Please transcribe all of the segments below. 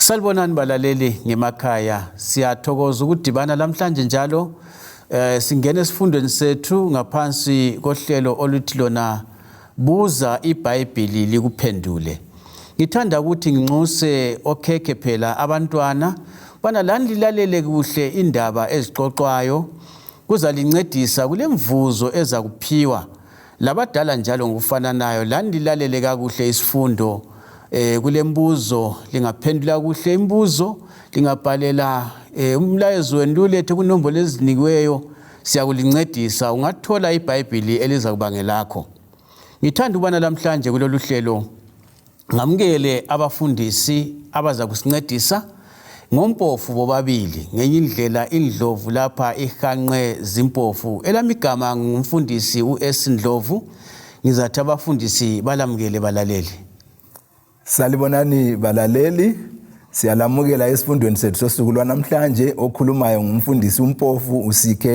Salibonani balaleli ngemakhaya, siyathokoza ukudibana namhlanje njalo singene esifundweni sethu ngaphansi kohlelo oluthi lona Buza ibhayibhili likuphendule. Ngithanda ukuthi nginxuse okhekhe phela abantwana bana lani lilalele kuhle indaba ezixoxwayo kuzalincedisa kule mvuzo eza kuphiwa labadala njalo ngokufananayo. Lani lilalele kakuhle isifundo kule mbuzo lingaphendula kuhle imbuzo lingabhalela umlayezo wenu ulethe kunombolo ezinikiweyo siyakulincedisa ungathola ibhayibhili eliza kuba ngelakho. Ngithanda ukubana namhlanje kulolu hlelo ngamukele abafundisi abaza kusincedisa ngompofu bobabili ngenye indlela indlovu lapha ihanqe zimpofu. Elamigama ngumfundisi uEsindlovu. Ngizathi abafundisi balamukele balaleli. Salibonani balaleli, siyalamukela esifundweni sethu sosuku lwanamhlanje okhulumayo ngumfundisi umpofu uCK.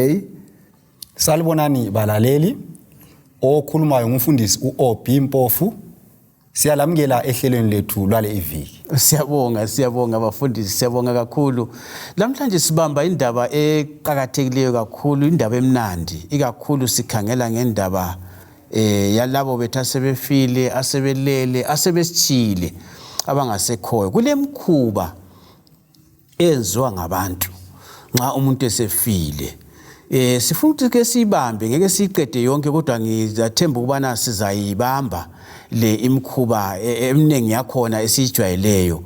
Salibonani balaleli, okhulumayo ngumfundisi uObe Mpofu. Siyalamukela ehlelweni lethu lwale iviki. Siyabonga abafundisi, siyabonga kakhulu. Namhlanje sibamba indaba eqhakathekileyo kakhulu, indaba emnandi. Ikakhulu sikhangela ngendaba yalabo bethu asebefile, asebelele, asebesithile abangasekhoyo. Kule mkhuba enziwa ngabantu nxa umuntu esefile. Sifuna ukuthi ke sibambe, ngeke siqede yonke kodwa ngizathemba ukubana sizayibamba le imkhuba eminengi yakhona esijwayeleyo.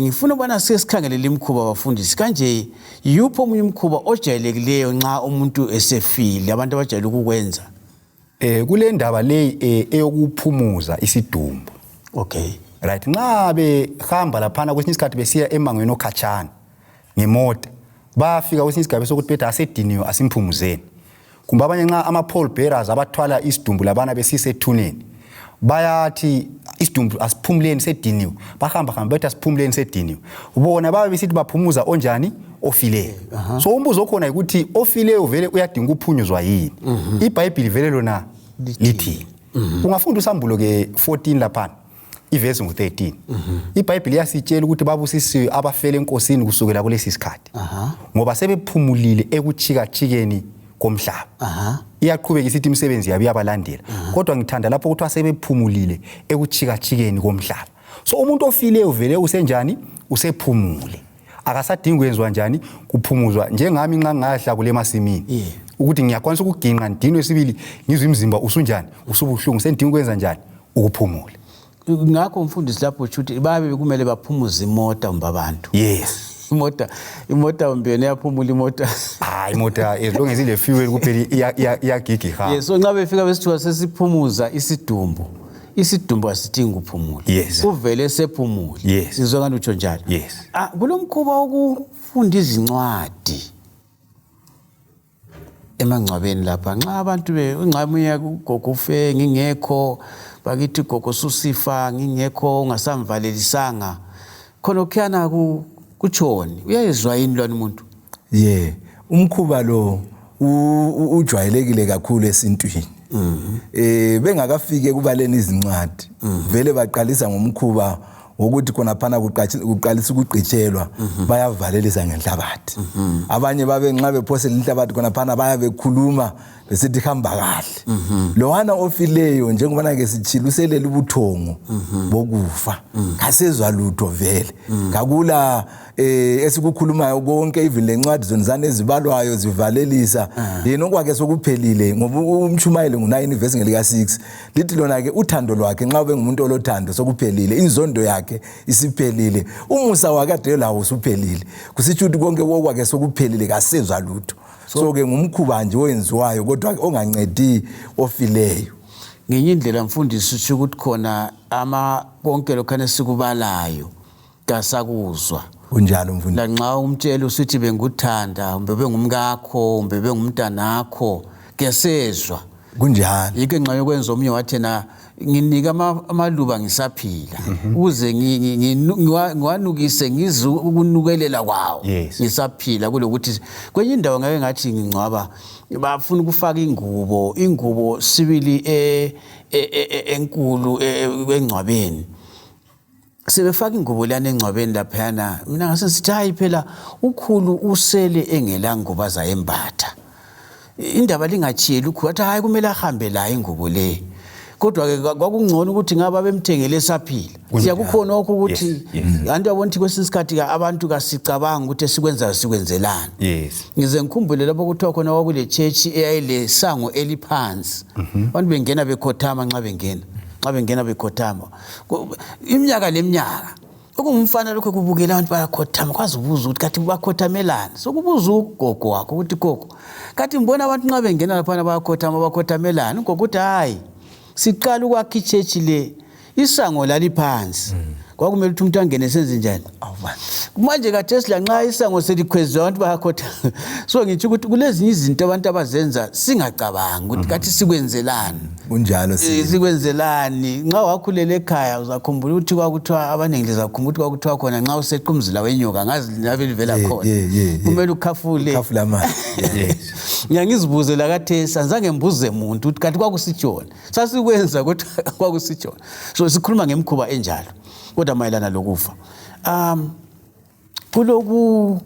Ngifuna ukubana sikhangele le imkhuba bafundisi. Kanje yupho omunye umkhuba ojayelekileyo nxa umuntu esefile abantu abajayele ukukwenza? Kule ndaba le eyokuphumuza isidumbu. Okay. Right, nxa behamba laphana kwesinye isikhathi besiya emangweni okhatshana ngemota, bafika kwesinye isigaba sokuthi bethu asediniwe asimphumuzeni. Kumbe abanye nxa ama-pole bearers abathwala isidumbu labana besisethuneni, bayathi isidumbu asiphumuleni sediniwe, bahamba bethi asiphumuleni sediniwe. Bona babe besithi baphumuza onjani? Ofileyo. So umbuzo okhona ukuthi ofileyo vele uyadinga ukuphunyuzwa yini? IBhayibhili vele lona lithi. Ungafunda uSambulo ke 14 laphana iverse ngo13. IBhayibhili yasitshela ukuthi babusisiwe abafele enkosini kusukela kulesi sikhathi. Ngoba sebephumulile ekuchikachikeni komhlaba. Iyaqhubeka isithi imisebenzi yabo yabalandela. Kodwa ngithanda lapho ukuthi asebephumulile ekuchikachikeni komhlaba. So umuntu ofileyo vele usenjani? Usephumule. Akasadingi kwenziwa njani? Kuphumuzwa. Njengami nxa ngahla kule masimini. Ukuthi ngiyakwanisa ukuginqa ndinwe sibili ngizwe imizimba usunjani? Usubuhlungu sendinga ukwenza njani? Ukuphumula. Ngakho mfundisi lapho uthi babe kumele baphumuze imota umbabantu. Yes. Imota umbene yaphumula imota. Imota as long as ile fuel kuphela iyagigi ha. Yes, so nxa befika besithiwa sesiphumuza isidumbu. Isidumbu asidingi ukuphumula. Yes. Uvele sephumula. Yes. Sizwe ngani utsho njalo. Yes. Kulomkhuba wokufunda izincwadi emangcwabeni lapha. Nxa abantu ungxamuye kugogofe ngingekho, bakithi gogo susifa ngingekho ungasamvalelisanga. Khona kukhana kutshoni. Uyayezwa yini lona umuntu? Umkhuba lo ujwayelekile kakhulu esintwini. Bengakafike kubaleni izincwadi vele baqalisa ngomkhuba wokuthi khona phana kuqalisa ukugqitshelwa bayavalelisa ngenhlabathi. Abanye babe nxa bephosela inhlabathi khona phana bayabekhuluma besithi hamba kahle. Lowana ofileyo njengoba ke sitshila uselela ubuthongo bokufa. Kasezwa lutho vele. Ngakula esikukhulumayo konke even lencwadi zonzana ezibalwayo zivalelisa yena okwake sokuphelile ngoba uMtshumayeli ngo9 verse ngelika 6 lithi lona ke uthando lwakhe nxa ube ngumuntu olothando sokuphelile inzondo yakhe isiphelile umusa wakade lawo usuphelile kusitsho ukuthi konke okwake sokuphelile kasezwa lutho. So ke ngumkhuba nje oyenziwayo kodwa ongancedi ofileyo. Ngenye indlela mfundisi uthi ukuthi khona konke lokhana sikubalayo kasakuzwa. Kunjalo mfundisi. Lanxa umtshela usithi benguthanda, umbe bengumkakho, umbe bengumntanakho, kesezwa. Kunjalo. Yike nxa yokwenza omnye wathena nginika amaluba ngisaphila uze ngiwanukise ngizwe ukunukelela kwawo ngisaphila kulokuthi kwenye indawo ngeke ngathi ngingcwaba bafuna ukufaka ingubo sibili enkulu engcwabeni sebefaka ingubo lana engcwabeni laphana mina ngase sithi hayi phela ukhulu usele engela ngubo azayembatha indaba lingachiyeli ukhulu athi hayi kumele ahambe la ingubo le kodwa ke kwakungcono ukuthi ngaba bemthengele esaphila siyakukhona ukuthi antu yabona ukuthi kwesinye isikhathi abantu kasicabanga ukuthi esikwenzayo sikwenzelana ngize ngikhumbule lapho kuthiwa khona wakule church eyayile sango eliphansi abantu bengena bekhothama nxa bengena bekhothama iminyaka leminyaka okumfana lokho kubukela abantu bayakhothama kwazi ubuza ukuthi kathi bakhothamelana sokubuza ugogo wakho ukuthi gogo kathi mbona abantu nxa bengena lapha bakhothamelana ugogo uthi hayi siqala ukwakha ichurch le isango laliphansi kwakumele ukuthi umuntu angene senze njani manje kaTesla nxa isango selikhwezwa abantu bayakhotha so ngithi ukuthi kulezinye izinto abantu abazenza singacabanga ukuthi kathi sikwenzelana kunjalo sikwenzelani nxa wakhulela ekhaya uzakhumbula ukuthi kwakuthiwa abaningi lezakhumbula ukuthi kwakuthiwa khona nxa usequmzila wenyoka ngazi labe livela khona kumele ukhafule amanzi ngiyangizibuze la kaTesla zange ngibuze umuntu ukuthi kathi kwakusitshona sasikwenza kodwa kwakusitshona so sikhuluma ngemkhuba enjalo kodwa mayelana lokufa kuloku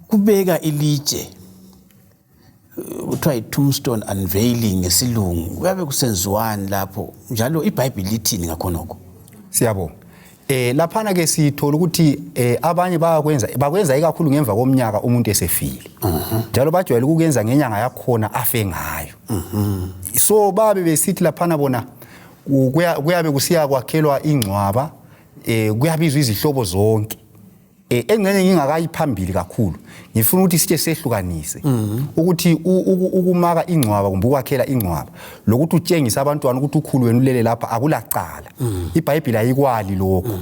kubeka ilitshe kuthiwa tombstone unveiling ngesilungu kuyabe kusenziwani lapho njalo ibhayibhili lithini ngakhonoko siyabonga laphana ke sithola ukuthi abanye bakwenza ikakhulu ngemva komnyaka umuntu esefile njalo bajwayele ukwenza ngenyanga yakhona afe ngayo so babe besithi laphana bona kuyabe kusiya kwakhelwa ingcwaba kuyabizwa izihlobo zonke engcenye ngingakayiphambili kakhulu ngifuna ukuthi sithe sehlukanise ukuthi ukumaka ingcwaba kumbe ukwakhela ingcwaba lokuthi utshengisa abantwana ukuthi ukhulu wena ulele lapha akulacala ibhayibhili ayikwali lokho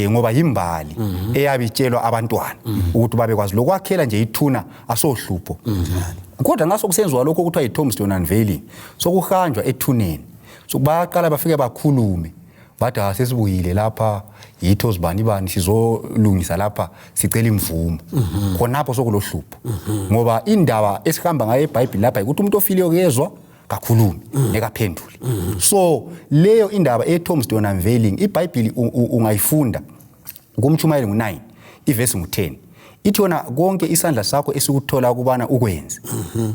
ngoba yimbali eyabitshelwa abantwana ukuthi babekwazi lokwakhela nje ithuna asohlupho kodwa ngaso kusenziwa lokho kuthiwa i-tombstone unveiling sokuhanjwa ethuneni so bayaqala bafike bakhulume bathi asesibuyile lapha yitho zibani sizolungisa lapha sicela imvumo khonapho sokulohlupho ngoba indaba esihamba ngayo eBhayibheli lapha ukuthi umuntu ofileyo kezwa kakhulumi nekaphendule so leyo indaba e-tombstone unveiling iBhayibhili ungayifunda kuMtshumayeli 9 ivesi 10 ithi yona konke isandla sakho esikuthola ukubana ukwenze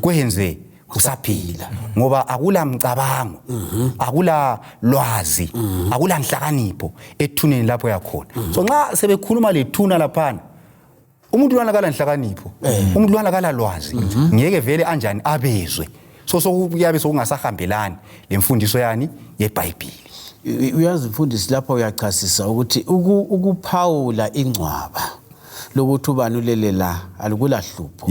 kwenze usaphila ngoba akula mcabango akula lwazi akula nhlakanipho ethuneni lapho yakhona so nxa sebekhuluma lethuna laphana umuntu lwana nhlakanipho umuntu lwana lwazi ngeke vele anjani abezwe so sokuyabe sokungasahambelani lemfundiso yani yeBhayibhili uyazi mfundisi lapha uyachasisa ukuthi ukuphawula ingcwaba lokuthi ubani ulele la alikula hlupho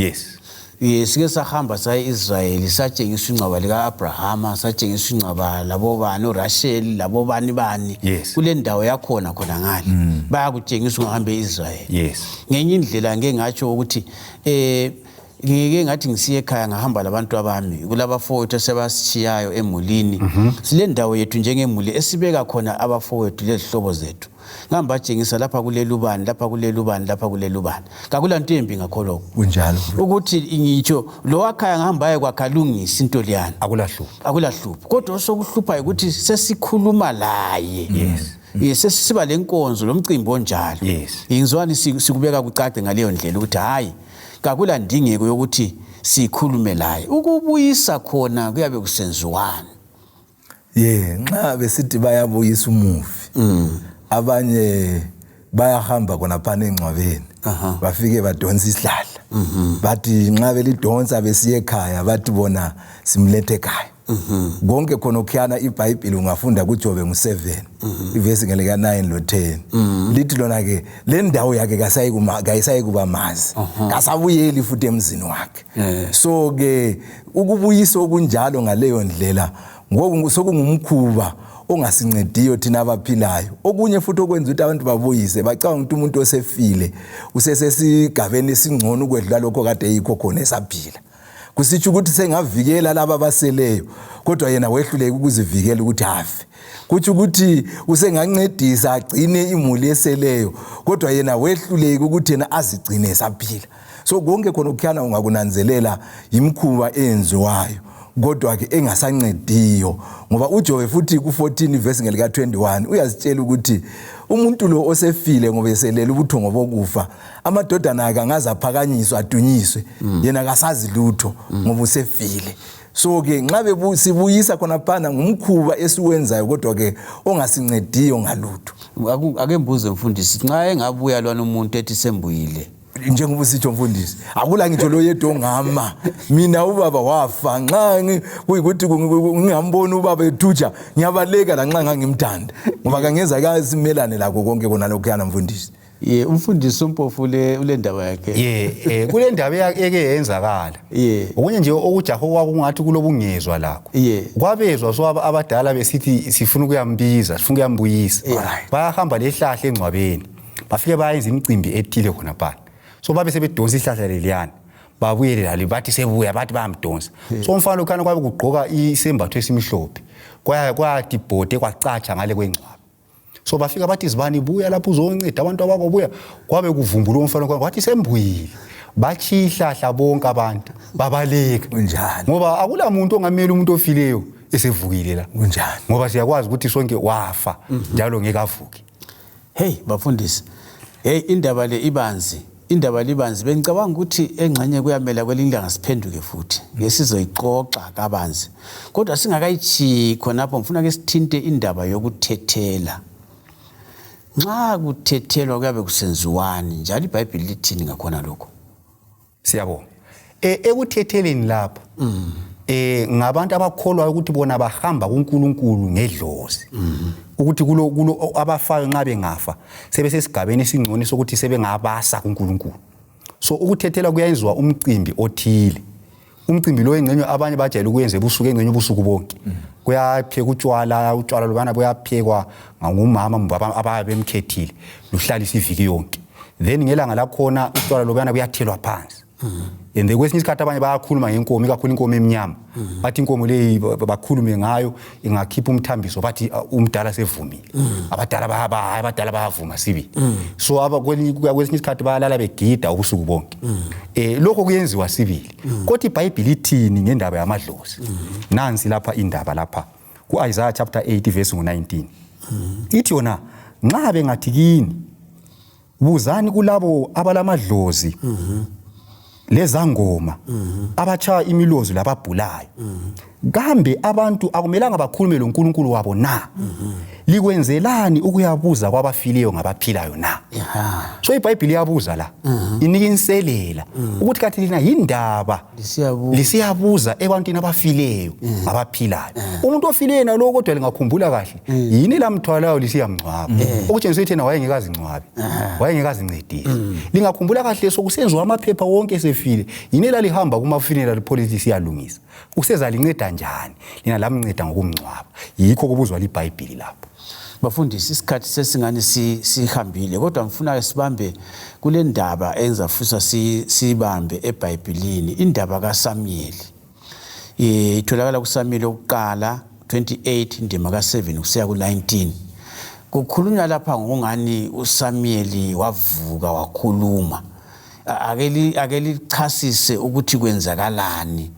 sike sahamba saye Israel satshengisa ingcwaba lika Abrahama satshengisa ingcwaba labo bani uRachel labo bani kule ndawo yakhona khona ngale bayakutshengisa ungahambe eIsrael ngenye indlela ngeke ngatsho ukuthi ngeke ngathi ngisiye ekhaya ngahamba labantu abami kulabafowethu sebasishiyayo emulini sile ndawo yethu njengemuli esibeka khona abafowethu lezihlobo zethu ngihamba tshengisa lapha kulelubani lapha kulelubani lapha kulelubani kakulanto embi ngakholoko kunjalo ukuthi ngitsho lo wakhaya ngihamba kwakhalungisa into liyana akulahlupho kodwa sokuhlupha ukuthi sesikhuluma laye sesiba lenkonzo lomcimbi onjalo ingizwani sikubeka kucace ngaleyo ndlela ukuthi hayi kakula ndingeko yokuthi sikhulume laye ukubuyisa khona kuyabe kusenziwani nxa besithi bayabuyisa umufi abanye bayahamba khona phana engcwabeni bafike badonsa isihlahla bathi nxa belidonsa besiye ekhaya bathi bona simlethe ekhaya konke khona okukhana iBhayibhili ungafunda kuJobe 7 ivesi ngelika 9 lo 10 lithi lona ke le ndawo yakhe kasayikuba mazi kasabuyeli futhi emzini wakhe so ke ukubuyisa okunjalo ngaleyo ndlela ngoku sokungumkhuba ongasincediyo thina abaphilayo okunye futhi okwenza ukuthi abantu babuyise bacanga ukuthi umuntu osefile usesesigabeni esingcono ukwedlula lokho kade yikho khona esaphila kusitsho ukuthi sengavikela laba abaseleyo kodwa yena wehluleke ukuzivikela ukuthi afe kutsho ukuthi usengancedisa agcine imuli eseleyo kodwa yena wehluleke ukuthi yena azigcine esaphila so konke khona ukukhana ungakunanzelela imkhuba enziwayo kodwa ke engasancediyo ngoba uJobe futhi ku14 verse ngelika 21 uyazitshela ukuthi umuntu lo osefile ngoba eselela ubuthongo bokufa amadodana ake angaze aphakanyiswe adunyiswe yena akasazi lutho ngoba usefile. So ke nxa sibuyisa khona phana ngumkhuba esiwenzayo kodwa ke ongasincediyo ngalutho. Ake mbuze mfundisi nxa engabuya lwana umuntu ethi sembuyile njengoba sitho mfundisi akula ngitsho lo yedwa ongama mina ubaba wafa nxa kuyikuthi ngingambona ubaba ethuja ngiyabaleka la nxa ngangimthanda ngoba kangenza kasimelane lakho konke kona lokho yana mfundisi. Umfundisi uMpofu ule ndaba yakhe. Kule ndaba eke yenzakala. Okunye nje okujaho kwakungathi kulobungezwa lakho. Kwabezwa so abadala besithi sifuna ukuyambiza, sifuna ukuyambuyisa. Bayahamba lehlahla engcwabeni. Bafike bayenza imicimbi ethile khona phana. So babe sebedonsa ihlahla leliyana. Babuyele la bathi sebuya bathi bayamdonsa. So umfana lokhana kwabe kugqoka isembatho esimhlophe. Kwathi ibhode kwacatsha ngale kwengcwaba. So bafika bathi izibani buya lapho uzonceda abantu abakho buya kwabe kuvumbula umfana kwathi sembuyile bathi ihlahla bonke abantu babaleka kunjani ngoba akula muntu ongamela umuntu ofileyo esevukile la kunjani ngoba siyakwazi ukuthi sonke wafa njalo ngeke avuke. Hey bafundisi indaba le ibanzi bengicabanga ukuthi engxenye kuyamela kwelingilanga siphenduke futhi ngesizoyixoxa kabanzi kodwa singakayithi khonapho ngifuna ke sithinte indaba yokuthethela. Nxa kuthethelwa kuyabe kusenziwani njalo iBhayibhili lithini ngakhona lokho? Siyabonga. Ekuthetheleni lapha ngabantu abakholwa ukuthi bona bahamba kuNkulunkulu ngedlozi. Ukuthi kulo abafayo nxa bengafa sebesesigabeni esingcono sokuthi sebengabasa kuNkulunkulu. So ukuthethela kuyenziwa umcimbi othile. Umcimbi lo engcenye abanye bajayele ukuyenza ebusuku engcenye ubusuku bonke. Kuyaphekwa utshwala lobana buyaphekwa ngumama ababe bemkhethile luhlalisa iviki yonke. Then ngelanga lakhona utshwala lobana buyathelwa phansi. Ende kwesinye isikhathi abanye bayakhuluma ngenkomo ikakhulu inkomo emnyama. Bathi inkomo le bakhulume ngayo ingakhipha umthambiso bathi umdala sevumile. Abadala bayavuma sibi. So kwesinye isikhathi bayalala begida ubusuku bonke. Lokho kuyenziwa sibili. Kodwa iBhayibhili lithini ngendaba yamadlozi? Nansi lapha indaba lapha ku-Isaiah chapter 8 verse 19. Ithi yona nxa bengathi kini buzani kulabo abalamadlozi lezangoma abacha imilozo lababhulayo kambe abantu akumelanga bakhulume loNkulunkulu wabo na likwenzelani ukuyabuza kwabafileyo ngabaphilayo na? So iBhayibhili yabuza la inika inselela ukuthi kathi lina yindaba lisiyabuza ebantwini abafileyo ngabaphilayo. Umuntu ofileyo nalo kodwa lingakhumbula kahle yini lamthwalayo lisiyamngcwaba okutshengisa ukuthi yena wayengekazi ngcwabe wayengekazi ncedile. Lingakhumbula kahle sokusenziwa amaphepha wonke esefile yini lalihamba kuma funeral policy yalungisa useza linceda njani lina lamnceda ngokumngcwaba. Yikho kubuzwa iBhayibhili lapho. Bafundisi isikhathi sesingani sihambile kodwa ngifuna sibambe kule ndaba enzafusa sibambe eBhayibhilini indaba kaSamuyeli. Itholakala kuSamuyeli oqala 28 indima ka7 kusiya ku19. Kukhulunywa lapha ngongani uSamuyeli wavuka wakhuluma. Akelichasise ukuthi kwenzakalani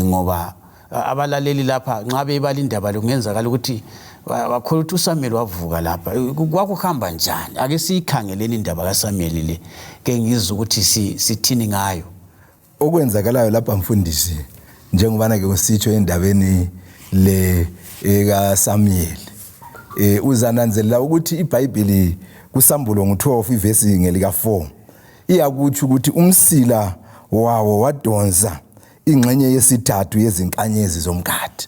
ngoba abalaleli lapha nxa bebala indaba lokungenzakala ukuthi bakholwa ukuthi uSamuyeli wavuka lapha kwakuhamba njani. Ake siyikhangeleni indaba kaSamuyeli le ke ngizwe ukuthi sithini ngayo. Okwenzakalayo lapha mfundisi njengobana ke usitsho endabeni le kaSamuyeli uzananzelela ukuthi iBhayibhili kuSambulo ngo12 verse ngelika 4 iyakuthi ukuthi umsila wawo wadonsa ingxenye yesithathu yezinkanyezi zomkhathi.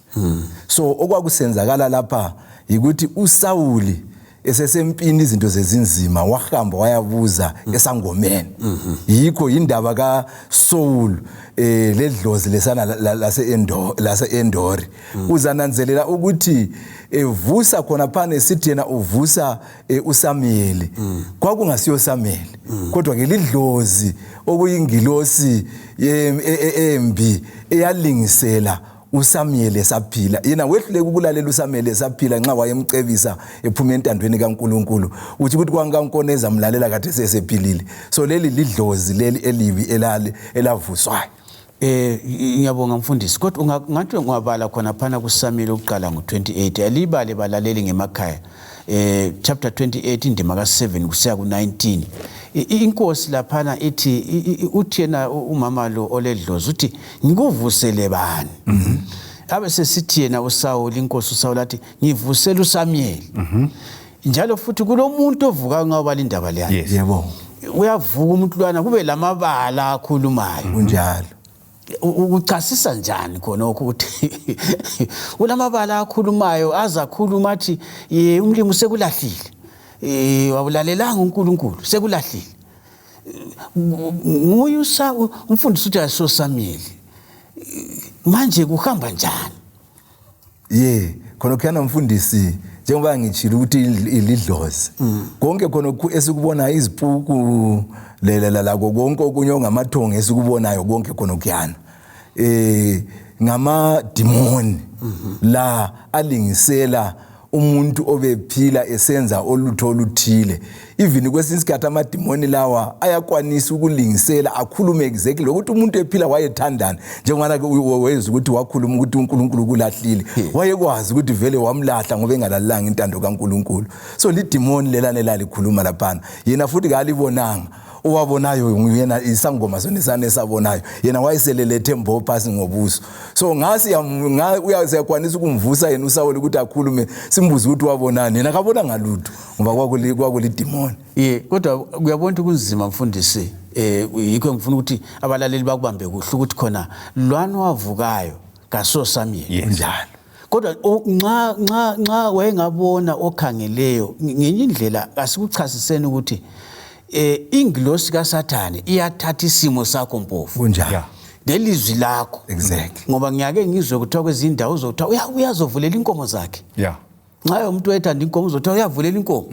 So okwakusenzakala lapha ukuthi uSawuli esesempini izinto zezinzima wahamba wayabuza esangomeni. Yikho indaba kaSaul ledlozi lesana lase-Endori. Uzananzelela ukuthi evusa khona phane sithi yena uvusa uSamuyeli. Kwakungasiyo Samuyeli kodwa ke lidlozi okuyingilosi embi eyalingisela uSamuyeli esaphila. Yena wehluleka ukulalela uSamuyeli esaphila nxa wayemcebisa ephuma entandweni kaNkulunkulu uthi ukuthi kwankankoneza mlalela kade sesephilile. So leli lidlozi leli elibi elavuswayo. Ngiyabonga mfundisi kodwa ngathi ungabala khona phana kuSamuel oqala ngo28 alibale balaleli ngemakhaya chapter 28 indima ka7 kusiya ku19 inkosi laphana uthi yena umama lo oledlozi uthi ngikuvusele bani abe sesithi yena uSawuli inkosi uSawuli athi ngivusela uSamuel njalo futhi kulomuntu ovuka ngawabala indaba leyo yebo uyavuka umntwana kube lamabala akhulumayo kunjalo uchasisa njani khona ukuthi ulamabala akhulumayo azakhuluma athi umlimi sekulahlile wabulalelanga uNkulunkulu sekulahlile nguye umfundisi uthi asoSamuel manje kuhamba njani khona kuyana mfundisi njengoba ngichila ukuthi ilidlozi konke khona esikubona izipuku la konke okunye ngamathongo esikubonayo konke khona kuyana ngama demon la alingisela umuntu obephila esenza olutho oluthile even kwesinye isikhathi amademoni lawa ayakwanisa ukulingisela akhulume exactly ukuthi umuntu ephila wayethandana njengoba wayeza ukuthi wakhuluma ukuthi uNkulunkulu kulahlile wayekwazi ukuthi vele wamlahla ngoba engalalanga intando kaNkulunkulu so lidemoni lelane lalikhuluma laphana yena futhi kalibonanga owabonayo yena isangoma sonisane sabonayo yena wayeselelete mbo phasi ngobuso so ngasi uyakwanisa ukumvusa yena uSawuli ukuthi akhulume simbuze ukuthi wabonani yena akabona ngalutho ngoba kwakulidemoni kodwa uyabona ukuthi kunzima mfundisi yikho ngifuna ukuthi abalaleli bakubambe kuhle ukuthi khona lwana wavukayo kaSoSamuel njalo kodwa nxa wayengabona okhangeleyo ngenye indlela asikuchasiseni ukuthi ingilosi kaSathane iyathatha isimo sakho mpofu kunjalo nelizwi lakho exactly ngoba ngiyake ngizwe kuthiwa kwezindawo uzothiwa uyazovulela inkomo zakhe nxa umuntu wayethanda inkomo uzothiwa uyavulela inkomo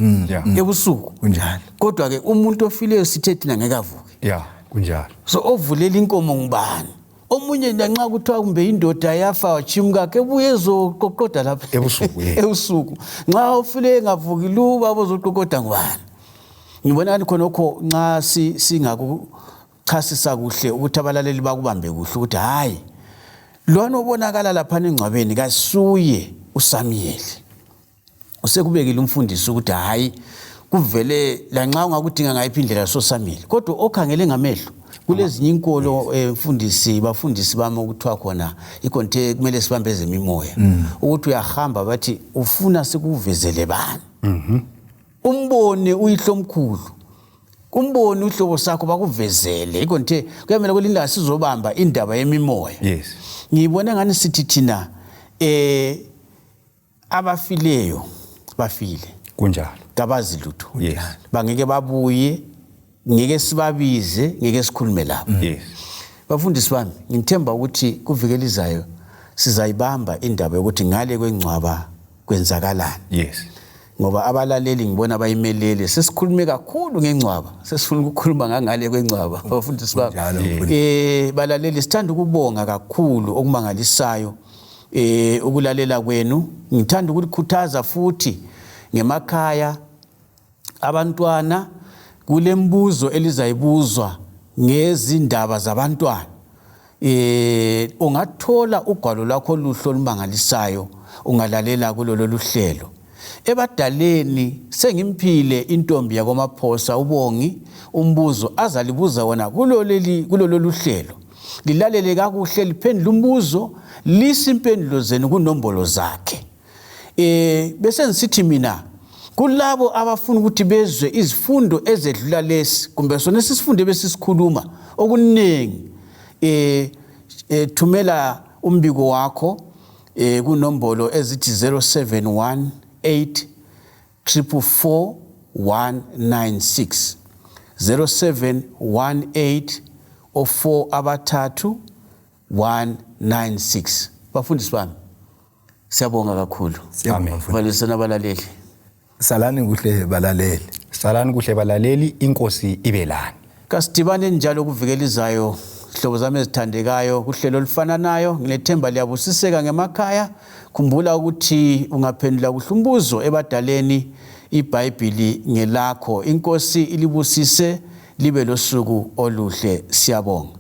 ebusuku kunjalo kodwa ke umuntu ofileyo sithe thina ngeke avuke kunjalo so ovulela inkomo ngubani omunye nxa kuthiwa kumbe indoda yafa wachimka ke buyezoqoqoda lapha ebusuku nxa ufile engavuki luba bozoqoqoda ngubani ngibona ukuthi khonokho nxa singakuchasisa kuhle ukuthi abalaleli bakubambe kuhle ukuthi hayi lwana obonakala lapha engcwabeni kasuye uSamuel usekubekile umfundisi ukuthi hayi kuvele la nxa ungakudinga ngayiphi indlela soSamuel kodwa okhangele ngamehlo kulezinye inkolo mfundisi bafundisi bami ukuthiwa khona ikonte kumele sibambeze imimoya ukuthi uyahamba bathi ufuna sikuvezele bani umbone uyihlomkhulu umbone uhlobo sakho bakuvezele ikonke kuyamela kulinda sizobamba indaba yemimoya ngibone ngani sithi thina abafileyo bafile kunjalo kabazi lutho bangeke babuye ngeke sibabize ngeke sikhulume lapho bafundisi bami ngithemba ukuthi kuvikelizayo sizayibamba indaba yokuthi ngale kwengcwaba kwenzakalani ngoba abalaleli ngibona bayimelele sesikhulume kakhulu ngengcwaba sesifuna ukukhuluma ngangale kwengcwaba bafundisi bami balaleli sithanda ukubonga kakhulu okumangalisayo ukulalela kwenu ngithanda ukukhuthaza futhi ngemakhaya abantwana kulembuzo elizayibuzwa ngezindaba zabantwana ungathola ugwalo lwakho oluhlo olumangalisayo ungalalela kulolu luhlelo ebadaleni sengimphile intombi yakwamaphosa ubongi umbuzo azalibuza wona kulolu luhlelo lilalele kakuhle liphendule umbuzo lisimpendulo zenu kunombolo zakhe bese ngisithi mina kulabo abafuna ukuthi bezwe izifundo ezedlula lesi kumbe sona sisifunde besisikhuluma okuningi thumela umbiko wakho kunombolo ezithi 071 8444196 0718 04 abathathu 196 bafundisi bami siyabonga kakhulu valisana balaleli salani kuhle balaleli inkosi ibelani kasidibane njalo kuvikelizayo hlobo zami ezithandekayo kuhlelo olufananayo ngilethemba liyabusiseka ngemakhaya khumbula ukuthi ungaphendula kuhle umbuzo ebadaleni ibhayibhili ngelakho inkosi ilibusise libe losuku oluhle siyabonga